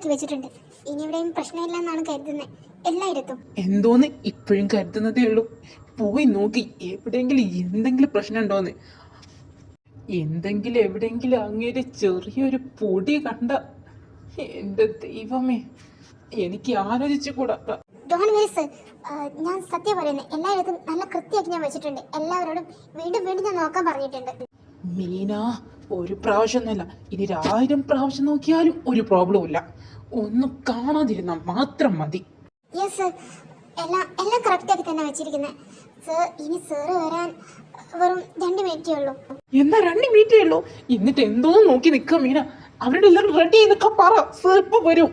റെഡിയാക്കി വെച്ചിട്ടുണ്ട്. ഇനി ഇവിടെയും പ്രശ്നമില്ല എന്നാണ് കരുതുന്നത് എല്ലായിടത്തും. എന്തോന്ന് ഇപ്പോഴും കരുതുന്നതേ ഉള്ളൂ. പോയി നോക്കി എവിടെയെങ്കിലും എന്തെങ്കിലും പ്രശ്നം ഉണ്ടോന്ന്. എന്തെങ്കിലും എവിടെയെങ്കിലും അങ്ങേര് ചെറിയൊരു പൊടി കണ്ട എൻ്റെ ദൈവമേ, എനിക്ക് ആലോചിച്ചുകൂടാ. ഡോണ്ട് വറി സർ, ഞാൻ സത്യം പറയുന്നത് എല്ലായിടത്തും നല്ല കൃത്യമാക്കി ഞാൻ വെച്ചിട്ടുണ്ട്. എല്ലാവരോടും വീണ്ടും വീണ്ടും ഞാൻ നോക്കാൻ പറഞ്ഞിട്ടുണ്ട്. മീന, ഒരു പ്രാവശ്യമൊന്നുമല്ല, ഇനി 1000 പ്രാവശ്യം നോക്കിയാലും ഒരു പ്രോബ്ലം ഇല്ല. ഒന്നും കാണാതിരുന്നാൽ മാത്രം മതി. യെസ് സർ, എല്ലാം കറക്റ്റാക്കി തന്നെ വെച്ചിരിക്കുന്നത് സർ. ഇനി സാറ് വരാൻ വെറും 2 മിനിറ്റേ ഉള്ളൂ. എന്നാ 2 മിനിറ്റേ ഉള്ളൂ? എന്നിട്ട് എന്തോ നോക്കി നിൽക്കാം മീന. അവരുടെ എല്ലാവരും റെഡി നിൽക്കാൻ പറ, സർ ഇപ്പൊ വരും.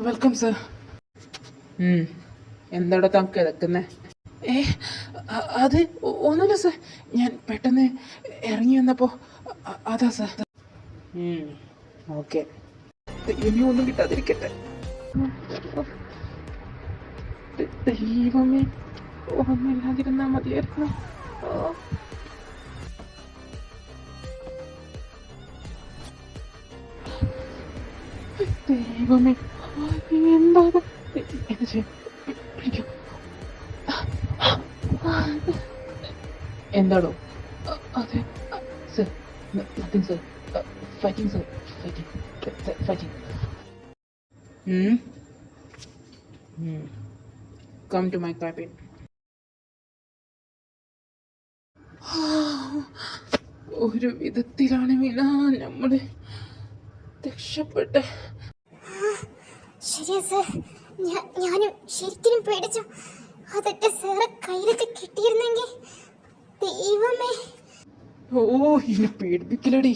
Welcome sir. എന്താടോ താൻ കിടക്കുന്നേ? അത് ഒന്നുമില്ല സർ, ഞാൻ പെട്ടെന്ന് ഇറങ്ങി വന്നപ്പോൾ അതാ സർ. ഓക്കെ, ഇനി ഒന്നും കിട്ടാതിരിക്കട്ടെ. ദൈവമേ, ഒന്നില്ലാതിരുന്നാ മതിയായിരുന്നു. ദൈവമേ, എന്താ എന്താ ചെയ്യാ? എന്താടോ? അതെ sir, nothing sir, fighting sir, fighting. Come to my cabin. ഒരു വിധത്തിലാണ് മീന നമ്മള് രക്ഷപ്പെട്ടെ. ശരിയാ സർ, ഞാനും ശരിക്കും പേടിച്ചു. അതൊക്കെ സാറെ കയ്യിലൊക്കെ കിട്ടിയിരുന്നെങ്കിൽ. ദൈവമേ. ഇനി പേടിപ്പിക്കലടി.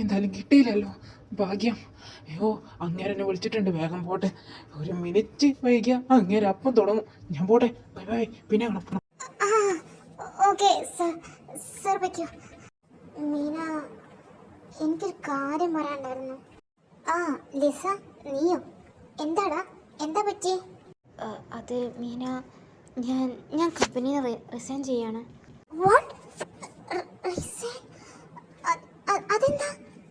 എന്തായാലും കിട്ടിയില്ലല്ലോ, ഭാഗ്യം. അയ്യോ, അങ്ങേരെന്നെ വിളിച്ചിട്ടുണ്ട്, വേഗം പോട്ടെ. 1 മിനിറ്റ് വൈകിയ അങ്ങേരെ അപ്പം തുടങ്ങും. ഞാൻ പോട്ടെ, ബൈ ബൈ, പിന്നെ കാണാം. Okay sir വയ്ക്കൂ. മീന, എനിക്കൊരു കാര്യം പറയാനുണ്ടായിരുന്നു. ലിസ, നീയോ? എന്താടാ, എന്താ പറ്റി? അത് മീന, ഞാൻ കമ്പനിയിൽ റിസൈൻ ചെയ്യാണ്. വാട്ട്? റിസൈൻ? അതെന്താ?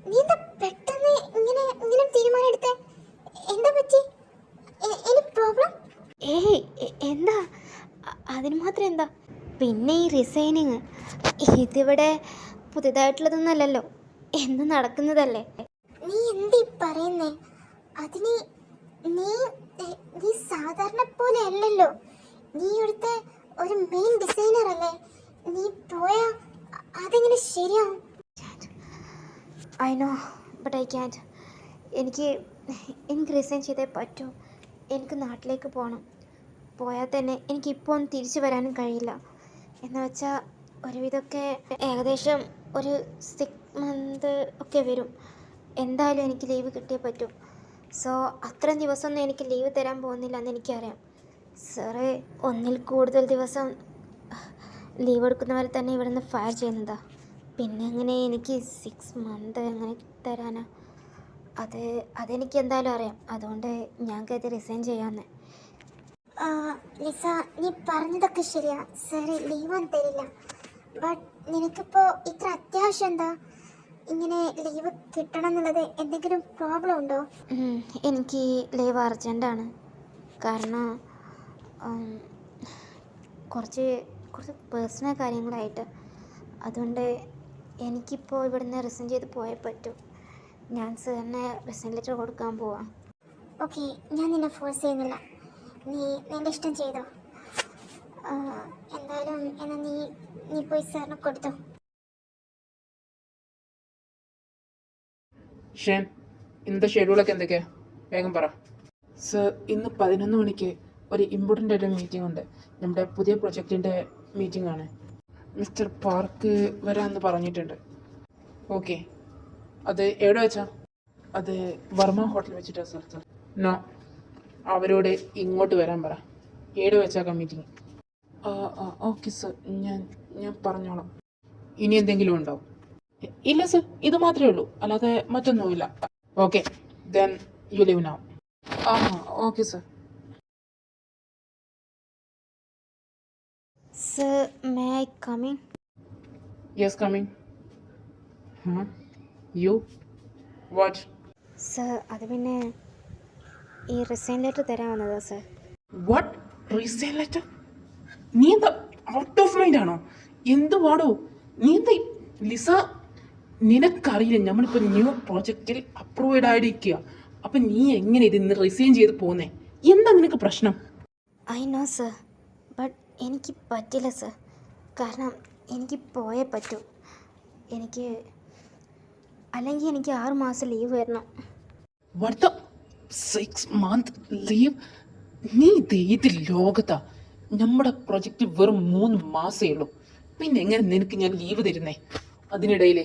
നീ എന്താ പെട്ടെന്ന് ഇങ്ങനെ തീരുമാനം എടുത്തേ? എന്താ പറ്റി? Any problem? എന്താ അതിന് മാത്രം എന്താ? പിന്നെ ഈ റിസൈനിങ് ഇതിവിടെ പുതിയതായിട്ടുള്ളതൊന്നുമല്ലല്ലോ, എന്ന് നടക്കുന്നതല്ലേ. നീ എന്തീ പറയുന്നേ? അതിന് നീ സാധാരണ പോലെ അല്ലല്ലോ. നീ ഇവിടുത്തെ ഒരു മെയിൻ ഡിസൈനർ അല്ലേ? നീ പോയാ അതെങ്ങനെ ശരിയാവും? I know, but I can't. എനിക്ക് റിസൈൻ ചെയ്തേ പറ്റൂ. എനിക്ക് നാട്ടിലേക്ക് പോകണം. പോയാൽ തന്നെ എനിക്കിപ്പോൾ ഒന്നും തിരിച്ചു വരാനും കഴിയില്ല. എന്ന് വെച്ചാൽ ഒരുവിധമൊക്കെ ഏകദേശം ഒരു 6 മന്ത് ഒക്കെ വരും. എന്തായാലും എനിക്ക് ലീവ് കിട്ടിയേ പറ്റൂ. സോ അത്രയും ദിവസമൊന്നും എനിക്ക് ലീവ് തരാൻ പോകുന്നില്ല എന്ന് എനിക്കറിയാം. സാറേ, 1-ൽ കൂടുതൽ ദിവസം ലീവ് എടുക്കുന്നവരെ തന്നെ ഇവിടുന്ന് ഫയർ ചെയ്യുന്നതാണ്. പിന്നെ എങ്ങനെ എനിക്ക് 6 മന്ത് എങ്ങനെ തരാനാ? അതെനിക്ക് എന്തായാലും അറിയാം. അതുകൊണ്ട് ഞാൻ കരുതി റിസൈൻ ചെയ്യാമെന്ന്. ലിസ, നീ പറഞ്ഞതൊക്കെ ശരിയാ. സാറ് ലീവൊന്നും തരില്ല. ബട്ട് നിനക്കിപ്പോൾ ഇത്ര അത്യാവശ്യം എന്താ ഇങ്ങനെ ലീവ് കിട്ടണം എന്നുള്ളത്? എന്തെങ്കിലും പ്രോബ്ലം ഉണ്ടോ? എനിക്ക് ലീവ് അർജൻറ്റാണ്. കാരണം കുറച്ച് പേഴ്സണൽ കാര്യങ്ങളായിട്ട്. അതുകൊണ്ട് എനിക്കിപ്പോൾ ഇവിടുന്ന് റിസൈൻ ചെയ്ത് പോയേ പറ്റൂ. ഞാൻ സാറിന് റിസൈൻ ലെറ്റർ കൊടുക്കാൻ പോവാം. ഓക്കെ, ഞാൻ നിന്നെ ഫോഴ്സ് ചെയ്യുന്നില്ല. നിൻ്റെ ഇഷ്ടം ചെയ്തോ. എന്തായാലും എന്നാൽ നീ പോയി സാറിന് കൊടുത്തോ. ഷേൻ, ഇന്നത്തെ ഷെഡ്യൂളൊക്കെ എന്തൊക്കെയാ? വേഗം പറ. സർ, ഇന്ന് 11 മണിക്ക് ഒരു ഇമ്പോർട്ടൻ്റ് ആയിട്ട് മീറ്റിംഗ് ഉണ്ട്. നമ്മുടെ പുതിയ പ്രൊജക്റ്റിൻ്റെ മീറ്റിംഗ് ആണ്. മിസ്റ്റർ പാർക്ക് വരാമെന്ന് പറഞ്ഞിട്ടുണ്ട്. ഓക്കെ, അത് എവിടെ വെച്ചാ? അത് വർമ്മ ഹോട്ടൽ വെച്ചിട്ടാണ് സർ. നോ, അവരോട് ഇങ്ങോട്ട് വരാൻ പറ. 7 വെച്ചാക്കാം മീറ്റിംഗ്. ഓക്കെ സർ, ഞാൻ ഞാൻ പറഞ്ഞോളാം. ഇനി എന്തെങ്കിലും ഉണ്ടോ? ഇല്ല സർ, ഇത് മാത്രമേ ഉള്ളൂ, അല്ലാതെ മറ്റൊന്നുമില്ല. Okay, then you leave now. ആ okay sir. Sir, may I coming? Yes, coming. You what? Sir, അത് പിന്നെ ഈ റിസൈൻ ലെറ്റർ തരാൻ വന്നതാ സർ. വാട്ട്? Resale letter? നീ എന്താ ഔട്ട് ഓഫ് മൈൻഡ് ആണോ? എന്ത് പാടോ നീ എന്താ? ലിസ, നിനക്കറിയില്ല നമ്മളിപ്പോൾ ന്യൂ പ്രോജക്റ്റിൽ അപ്രൂവ്ഡ് ആയിരിക്കുക. അപ്പം നീ എങ്ങനെ ഇതിന്ന് റിസൈൻ ചെയ്ത് പോകുന്നേ? എന്താ നിനക്ക് പ്രശ്നം? ഐ നോ സർ, ബട്ട് എനിക്ക് പറ്റില്ല സർ. കാരണം എനിക്ക് പോയേ പറ്റൂ. അല്ലെങ്കിൽ എനിക്ക് 6 മാസം ലീവ് വരണം. What the 6 month leave? നീ ഏത് ലോകത്താ? നമ്മുടെ പ്രൊജക്റ്റ് വെറും 3 മാസമേ ഉള്ളൂ. പിന്നെ എങ്ങനെ നിനക്ക് ഞാൻ ലീവ് തരുന്നേ അതിനിടയിൽ?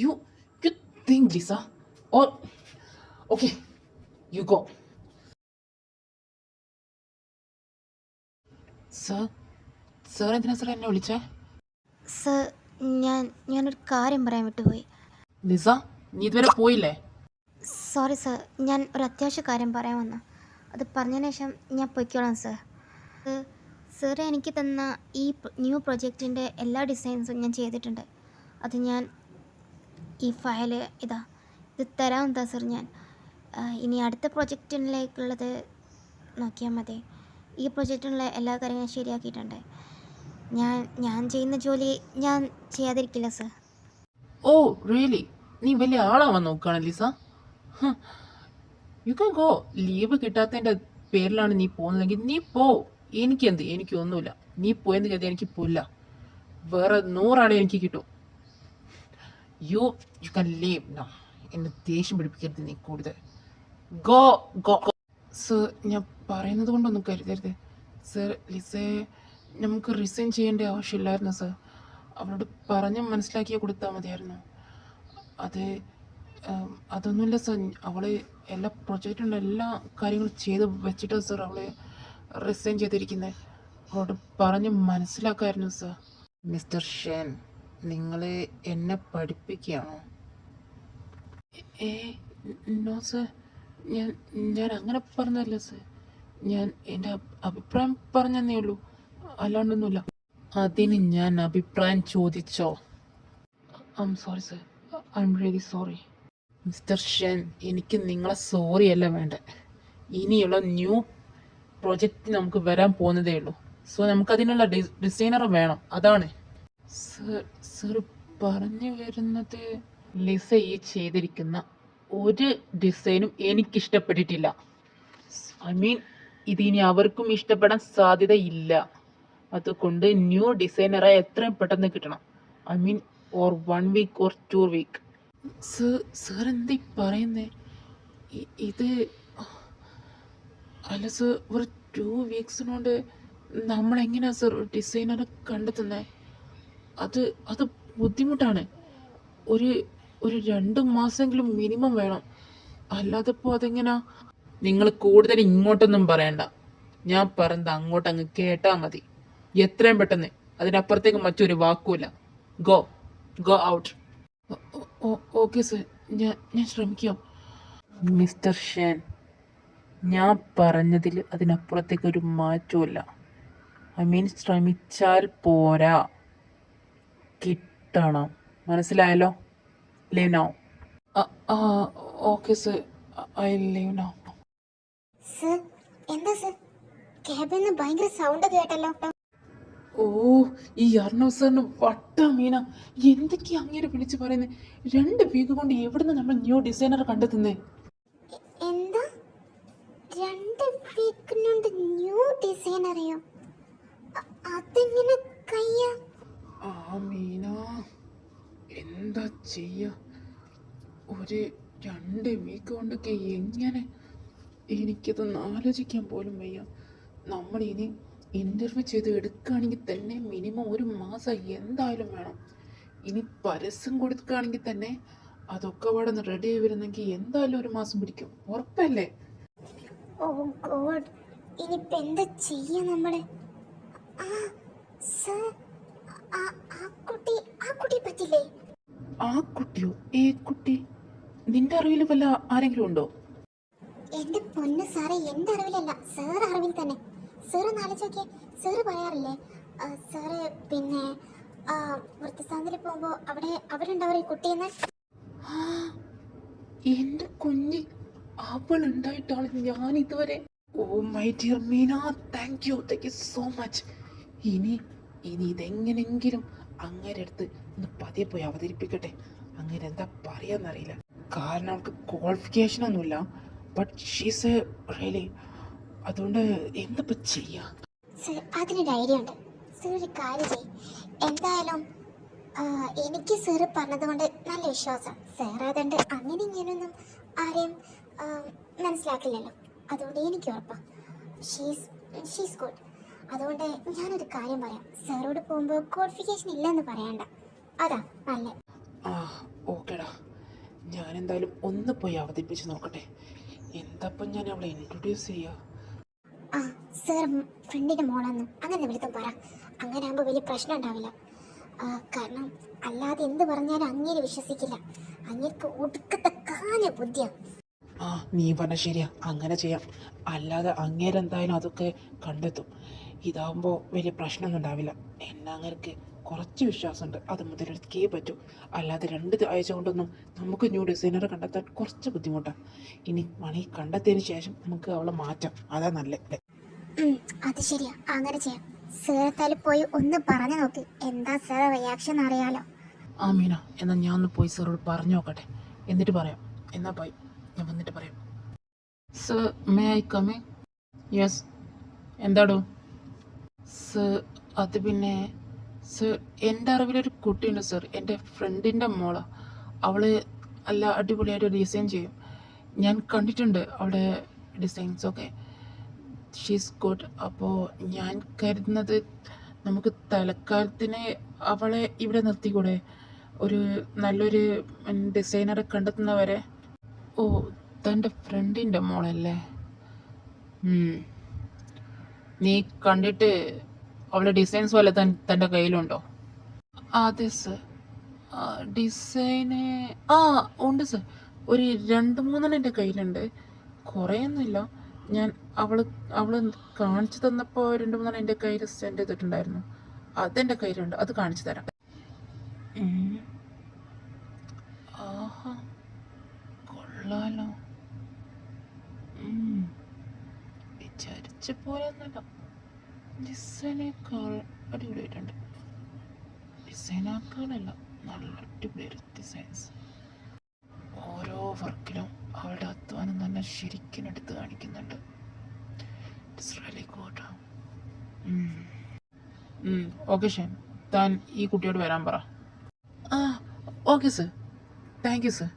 You you think Lisa, or okay you go. Sir എന്തിനാ സാർ എന്നെ വിളിച്ചേ? സർ, ഞാനൊരു കാര്യം പറയാൻ വിട്ടുപോയി. ലിസ, നീ ഇതുവരെ പോയില്ലേ? സോറി സർ, ഞാൻ ഒരു അത്യാവശ്യ കാര്യം പറയാൻ വന്നു. അത് പറഞ്ഞതിന് ശേഷം ഞാൻ പൊയ്ക്കോളാം സർ. സർ എനിക്ക് തന്ന ഈ ന്യൂ പ്രൊജക്റ്റിൻ്റെ എല്ലാ ഡിസൈൻസും ഞാൻ ചെയ്തിട്ടുണ്ട്. അത് ഞാൻ ഈ ഫയല് ഇത് തരാമെന്താ സർ ഞാൻ. ഇനി അടുത്ത പ്രൊജക്റ്റിലേക്കുള്ളത് നോക്കിയാൽ മതി. ഈ പ്രൊജക്റ്റിനുള്ള എല്ലാ കാര്യങ്ങളും ശരിയാക്കിയിട്ടുണ്ട്. ഞാൻ ചെയ്യുന്ന ജോലി ഞാൻ ചെയ്യാതിരിക്കില്ല സർ. Oh really? നീ വലിയ ആളാവാൻ നോക്കുകയാണ് Lisa. You can go. Leave കിട്ടാത്തതിൻ്റെ പേരിലാണ് നീ പോകുന്നതെങ്കിൽ നീ പോ. എനിക്കെന്ത്? എനിക്കൊന്നുമില്ല. നീ പോയെന്ന് കരുതി എനിക്ക് പോയില്ല. വേറെ 100 ആളെ എനിക്ക് കിട്ടും. You can leave no. എന്നെ ദേഷ്യം പിടിപ്പിക്കരുത് നീ കൂടുതൽ. Go go. സർ, ഞാൻ പറയുന്നത് കൊണ്ടൊന്നും കരുതരുത് സർ. ലിസയെ നമുക്ക് റിസൈൻ ചെയ്യേണ്ട ആവശ്യമില്ലായിരുന്നു സർ. അവളോട് പറഞ്ഞ് മനസ്സിലാക്കിയാൽ കൊടുത്താൽ മതിയായിരുന്നു. അതൊന്നുമില്ല സർ. അവൾ എല്ലാ പ്രൊജക്റ്റിനുള്ള എല്ലാ കാര്യങ്ങളും ചെയ്ത് വെച്ചിട്ടാണ് സർ അവൾ റിസൈൻ ചെയ്തിരിക്കുന്നത്. അവളോട് പറഞ്ഞ് മനസ്സിലാക്കായിരുന്നു സർ. മിസ്റ്റർ ഷെൻ, നിങ്ങൾ എന്നെ പഠിപ്പിക്കുകയാണോ? നോ സർ, ഞാൻ അങ്ങനെ പറഞ്ഞതല്ല സർ. ഞാൻ എൻ്റെ അഭിപ്രായം പറഞ്ഞതന്നേ ഉള്ളൂ, അല്ലാണ്ടൊന്നുമില്ല. അതിന് ഞാൻ അഭിപ്രായം ചോദിച്ചോ? I am sorry sir, I am really sorry. Mister Shen, എനിക്ക് നിങ്ങളെ സോറി അല്ല വേണ്ടേ. ഇനിയുള്ള ന്യൂ പ്രൊജക്റ്റ് നമുക്ക് വരാൻ പോകുന്നതേ ഉള്ളൂ. സോ നമുക്കതിനുള്ള ഡിസൈനർ വേണം, അതാണ്. സർ പറഞ്ഞു വരുന്നത്, ലിസ ഈ ചെയ്തിരിക്കുന്ന ഒരു ഡിസൈനും എനിക്കിഷ്ടപ്പെട്ടിട്ടില്ല. ഐ മീൻ, ഇതിനി അവർക്കും ഇഷ്ടപ്പെടാൻ സാധ്യതയില്ല. അതുകൊണ്ട് ന്യൂ ഡിസൈനറെ എത്രയും പെട്ടെന്ന് കിട്ടണം. I mean, or 1 week or 2 week. Sir എന്താ പറയുന്നേ? ഇത് അല്ല സർ, ഒരു 2 weeksനോണ്ട് നമ്മളെങ്ങനെയാ സർ ഡിസൈനറെ കണ്ടെത്തുന്നത്? അത് ബുദ്ധിമുട്ടാണ്. ഒരു 2 മാസമെങ്കിലും മിനിമം വേണം. അല്ലാതെ ഇപ്പോൾ അതെങ്ങനെയാ? നിങ്ങൾ കൂടുതൽ ഇങ്ങോട്ടൊന്നും പറയണ്ട. ഞാൻ പറഞ്ഞത് അങ്ങോട്ട് അങ്ങ് കേട്ടാൽ മതി. എത്രയും പെട്ടെന്ന്. അതിനപ്പുറത്തേക്ക് മറ്റൊരു വാക്കുമില്ല. Go go out. Okay sir, ഞാൻ ശ്രമിക്കാം. മിസ്റ്റർ ഷെൻ, ഞാൻ പറഞ്ഞതിൽ അതിനപ്പുറത്തേക്ക് ഒരു മാറ്റമില്ല. ഐ മീൻ, ശ്രമിച്ചാൽ പോരാ, കിട്ടണം. മനസ്സിലായല്ലോ? Leave now. Okay sir, I leave now. Sir, എന്താ സർ? ക്യാബിൽ നിന്ന് ഭയങ്കര സൗണ്ട് കേട്ടല്ലോ. ഓ, ഈ അർണവ് സാറിന് വട്ട മീന. എന്തൊക്കെയാ അങ്ങേരെ വിളിച്ച് പറയുന്നത്? 2 വീക്ക് കൊണ്ട് എവിടുന്ന് നമ്മൾ ന്യൂ ഡിസൈനർ കണ്ടെത്തുന്നേ? എന്താ 2 വീക്കിനുണ്ട് ന്യൂ ഡിസൈനറിയോ? അതെങ്ങനെ കയ്യാ? ആ മീന, എന്താ ചെയ്യ? ഒരു 2 വീക്ക് കൊണ്ടൊക്കെ എങ്ങനെ? എനിക്കതൊന്ന് ആലോചിക്കാൻ പോലും വയ്യ. നമ്മൾ ഇനി ഇൻ്റർവ്യൂ ചെയ്ത് എടുക്കുകയാണെങ്കിൽ തന്നെ മിനിമം 1 മാസം എന്തായാലും വേണം. ഇനി പരസ്യം കൊടുക്കുകയാണെങ്കിൽ തന്നെ അതൊക്കെ അവിടെ നിന്ന് റെഡി ആയി വരുന്നെങ്കിൽ എന്തായാലും 1 മാസം പിടിക്കും. ഉറപ്പല്ലേ? ഓ ഗോഡ്, ഇനിയിപ്പോൾ എന്താ ചെയ്യാ നമ്മള്? ആ സർ, ആ ആ കുട്ടി പറ്റില്ലേ? ആ കുട്ടിയോ? ഏ കുട്ടി? നിന്റെ അറിവിൽ വല്ല ആരെങ്കിലും ഉണ്ടോ? എന്റെ പൊന്ന് സാറേ, എന്റെ അറിവിലല്ല, സാർ അറിവിൽ തന്നെ. സാർ ഒന്ന് ആലോചിച്ച് നോക്കിയേ. സാറ് പറയാറില്ലേ സാറ് പിന്നെ വൃദ്ധസ്ഥാനത്തിൽ പോകുമ്പോൾ അവിടെ ഉണ്ടാവും കുട്ടിയെന്ന്. ആ, എന്റെ കുഞ്ഞ്, അവൾ ഉണ്ടായിട്ടാണ് ഞാൻ ഇതുവരെ. Oh my dear Meena, thank you so much. ഇനി ഇനി ഇതെങ്ങനെങ്കിലും അങ്ങേരെ അടുത്ത് ഒന്ന് പതിയെ പോയി അവതരിപ്പിക്കട്ടെ. അങ്ങനെ എന്താ പറയാന്നറിയില്ല. കാരണം അവൾക്ക് ക്വാളിഫിക്കേഷൻ ഒന്നുമില്ല, ബട്ട് ഷീസ് എ റിയലി. അതുകൊണ്ട് എന്തപ്പോ ചെയ്യാ? സാർ അതിനൊരു ഐഡിയ ഉണ്ട്. സാർ ഒരു കാര്യം ചെയ്യും. എന്തായാലും എനിക്ക് സാറ് പറഞ്ഞതുകൊണ്ട് നല്ല വിശ്വാസം. സാർ അതുകൊണ്ട് അങ്ങനെ ഇങ്ങനെയൊന്നും ആരെയും മനസ്സിലാക്കില്ലല്ലോ. അതുകൊണ്ട് എനിക്ക് ഉറപ്പാണ് ഷീസ് ഗുഡ്. അതുകൊണ്ട് ഞാനൊരു കാര്യം പറയാം. സാറോട് പോകുമ്പോൾ ക്വാളിഫിക്കേഷൻ ഇല്ലെന്ന് പറയണ്ട. അതാ നല്ല. ആ ഓക്കേടാ, ഞാൻ എന്തായാലും ഒന്ന് പോയി അവതരിപ്പിച്ച് നോക്കട്ടെ. എന്താപ്പം ഞാൻ അവളെ ഇൻട്രൊഡ്യൂസ് ചെയ്യാ? ആ സാർ ഫ്രണ്ടിൻ്റെ മോളെന്ന് അങ്ങനെ വിളിക്കും പറ. അങ്ങനെ ആകുമ്പോൾ വലിയ പ്രശ്നം ഉണ്ടാവില്ല. കാരണം അല്ലാതെ എന്ത് പറഞ്ഞാലും അങ്ങേര് വിശ്വസിക്കില്ല. അങ്ങേർക്ക് ഒടുക്കത്തെ കാഞ്ഞ ബുദ്ധിയാണ്. ആ നീ പറഞ്ഞ ശരിയാ, അങ്ങനെ ചെയ്യാം. അല്ലാതെ അങ്ങേരെന്തായാലും അതൊക്കെ കണ്ടെത്തും. ഇതാവുമ്പോൾ വലിയ പ്രശ്നമൊന്നും ഉണ്ടാവില്ല. എന്നെ അങ്ങേർക്ക് കുറച്ച് വിശ്വാസമുണ്ട്, അത് മുതലെടുക്കേ പറ്റൂ. അല്ലാതെ 2 ആഴ്ച കൊണ്ടൊന്നും നമുക്ക് ന്യൂ ഡിസൈനറെ കണ്ടെത്താൻ കുറച്ച് ബുദ്ധിമുട്ടാണ്. ഇനി മണി കണ്ടെത്തിയതിന് ശേഷം നമുക്ക് അവളെ മാറ്റാം, അതാ നല്ലത്. അത് ശരിയാ, അങ്ങനെ ചെയ്യാം. സാറെത്താലും പോയി ഒന്ന് പറഞ്ഞു നോക്ക്, എന്താ സാർ റിയാക്ഷൻ അറിയാലോ. ആ മീന, എന്നാൽ ഞാൻ ഒന്ന് പോയി സാറോട് പറഞ്ഞു നോക്കട്ടെ, എന്നിട്ട് പറയാം. എന്നാ പോയി ഞാൻ വന്നിട്ട് പറയാം. Sir, may I കമേ? യെസ്, എന്താടോ? സർ, അത് പിന്നെ സർ, എൻ്റെ അറിവിലൊരു കുട്ടിയുണ്ട് സർ, എൻ്റെ ഫ്രണ്ടിൻ്റെ മോള്. അവള് നല്ല അടിപൊളിയായിട്ട് ഡിസൈൻ ചെയ്യും. ഞാൻ കണ്ടിട്ടുണ്ട് അവളുടെ ഡിസൈൻസൊക്കെ. She's good. അപ്പോൾ ഞാൻ കരുതുന്നത് നമുക്ക് തൽക്കാലത്തിന് അവളെ ഇവിടെ നിർത്തിക്കൂടെ, ഒരു നല്ലൊരു ഡിസൈനറെ കണ്ടെത്തുന്നവരെ. ഓ, തൻ്റെ ഫ്രണ്ടിൻ്റെ മോളല്ലേ? നീ കണ്ടിട്ട് അവളുടെ ഡിസൈൻസ് വല്ല തൻ്റെ കയ്യിലുണ്ടോ? അതെ സർ, ഡിസൈന് ഉണ്ട് സർ. ഒരു 2-3 എൻ്റെ കയ്യിലുണ്ട്, കുറേയൊന്നുമില്ല. ഞാൻ അവൾ കാണിച്ചു തന്നപ്പോൾ 2-3 എൻ്റെ കയ്യിൽ സെൻഡ് ചെയ്തിട്ടുണ്ടായിരുന്നു. അതെൻ്റെ കയ്യിലുണ്ട്, അത് കാണിച്ചു തരാം. ആഹാ, കൊള്ളാലോ. വിചാരിച്ച പോലെയൊന്നുമില്ല, ഡിസൈനേക്കാൾ അടിപൊളിയായിട്ടുണ്ട്. ഡിസൈനേക്കാളല്ല, നല്ല അടിപൊളിയായിട്ട് ഡിസൈൻസ്. ഓരോ വർക്കിലും അവളുടെ അധ്വാനം തന്നെ ശരിക്കും എടുത്ത് കാണിക്കുന്നുണ്ട്. ഓക്കെ ഷേൻ, താൻ ഈ കുട്ടിയോട് വരാൻ പറ. ആ okay sir, thank you sir.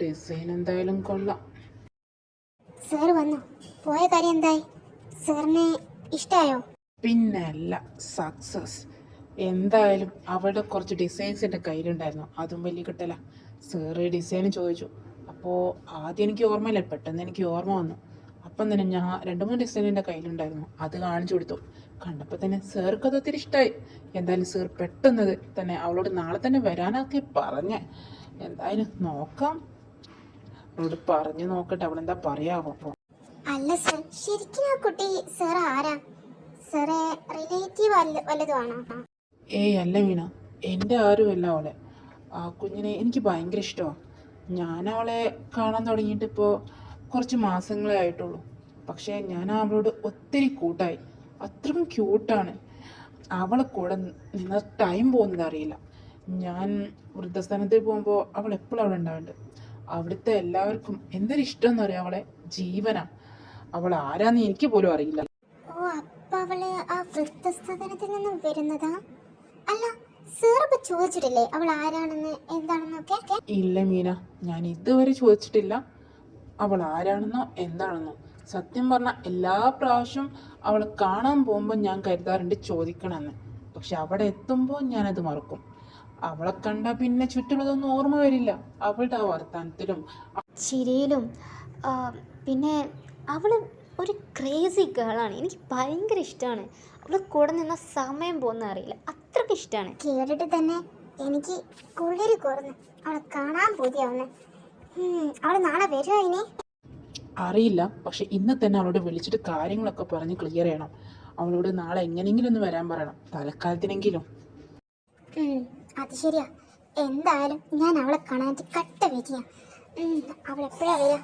Design എന്തായാലും കൊള്ളാം. സാർ വന്നു പോയ കാര്യം എന്തായി? സാറിന് ഇഷ്ടമായോ? പിന്നല്ല, സക്സസ്. എന്തായാലും അവളുടെ കുറച്ച് ഡിസൈൻസ് എൻ്റെ കയ്യിലുണ്ടായിരുന്നു, അതും വലിയ കിട്ടല. സാറ് ഡിസൈൻ ചോദിച്ചു. അപ്പോൾ ആദ്യം എനിക്ക് ഓർമ്മയില്ല, പെട്ടെന്ന് എനിക്ക് ഓർമ്മ വന്നു. അപ്പം തന്നെ ഞാൻ 2-3 ഡിസൈൻ എൻ്റെ കയ്യിലുണ്ടായിരുന്നു, അത് കാണിച്ചു കൊടുത്തു. കണ്ടപ്പോൾ തന്നെ സാർക്ക് അത് ഒത്തിരി ഇഷ്ടമായി. എന്തായാലും സാർ പെട്ടെന്ന് തന്നെ അവളോട് നാളെ തന്നെ വരാനൊക്കെ പറഞ്ഞേ. എന്തായാലും നോക്കാം, അവളോട് പറഞ്ഞു നോക്കട്ടെ അവളെന്താ പറയാവോ. അല്ല സാർ, ശരിക്കും ആ കുട്ടി സാർ ആരാ? സാറേ റിലേറ്റീവ് വല്ലതുമാണോ? ഏയ് അല്ല വീണ, എൻ്റെ ആരുമല്ല അവളെ. ആ കുഞ്ഞിനെ എനിക്ക് ഭയങ്കര ഇഷ്ടമാണ്. ഞാൻ അവളെ കാണാൻ തുടങ്ങിയിട്ട് ഇപ്പോൾ കുറച്ച് മാസങ്ങളേ ആയിട്ടുള്ളൂ. പക്ഷേ ഞാൻ അവളോട് ഒത്തിരി കൂട്ടായി. അത്രയും ക്യൂട്ടാണ്. അവളെ കൂടെ നിന്ന് ടൈം പോകുന്നത് അറിയില്ല. ഞാൻ വൃദ്ധസ്ഥാനത്തിൽ പോകുമ്പോൾ അവൾ എപ്പോഴും അവിടെ ഉണ്ടാവുന്നുണ്ട്. അവിടുത്തെ എല്ലാവർക്കും എന്തൊരു ഇഷ്ടം എന്ന് പറയാം, അവളെ ജീവനാ. അവൾ ആരാന്ന് എനിക്ക് പോലും അറിയില്ല. ഓ, അപ്പൊ അവള് ആ വൃദ്ധസ്ഥാനത്തിൽ നിന്നും വരുന്നതാ? അല്ല, സാർ ഇപ്പൊ ചോദിച്ചിട്ടില്ലേ അവൾ ആരാണെന്ന് എന്താണെന്നൊക്കെ? ഇല്ല മീന, ഞാൻ ഇതുവരെ ചോദിച്ചിട്ടില്ല അവൾ ആരാണെന്നോ എന്താണെന്നോ. സത്യം പറഞ്ഞാൽ എല്ലാ പ്രാവശ്യവും അവൾ കാണാൻ പോകുമ്പോൾ ഞാൻ കരുതാറുണ്ട് ചോദിക്കണമെന്ന്. പക്ഷെ അവിടെ എത്തുമ്പോൾ ഞാനത് മറക്കും. അവളെ കണ്ടാൽ പിന്നെ ചുറ്റുള്ളതൊന്നും ഓർമ്മ വരില്ല. അവളുടെ ആ വർത്തമാനത്തിലും ചിരിയിലും. പിന്നെ അവൾ ഒരു ക്രേസി ഗേളാണ്. എനിക്ക് ഭയങ്കര ഇഷ്ടമാണ്. അവൾ കൂടെ നിന്ന സമയം പോകുന്ന അറിയില്ല, അത്രയ്ക്ക് ഇഷ്ടമാണ്. കേട്ടിട്ട് തന്നെ എനിക്ക് കുളിര് കുറഞ്ഞു. അവളെ കാണാൻ പൂതിയാവുന്നു. അവൾ നാളെ വരുമോ ഇനി? അറിയില്ല, പക്ഷെ ഇന്ന് തന്നെ അവളോട് വിളിച്ചിട്ട് കാര്യങ്ങളൊക്കെ പറഞ്ഞ് ക്ലിയർ ചെയ്യണം. അവളോട് നാളെ എങ്ങനെയെങ്കിലും ഒന്ന് വരാൻ പറയണം, തൽക്കാലത്തിനെങ്കിലും. അത് ശരിയാ. എന്തായാലും ഞാൻ അവളെ കാണാൻ കട്ട വെച്ചിയാ. അവൾ എപ്പോഴാ വരിക?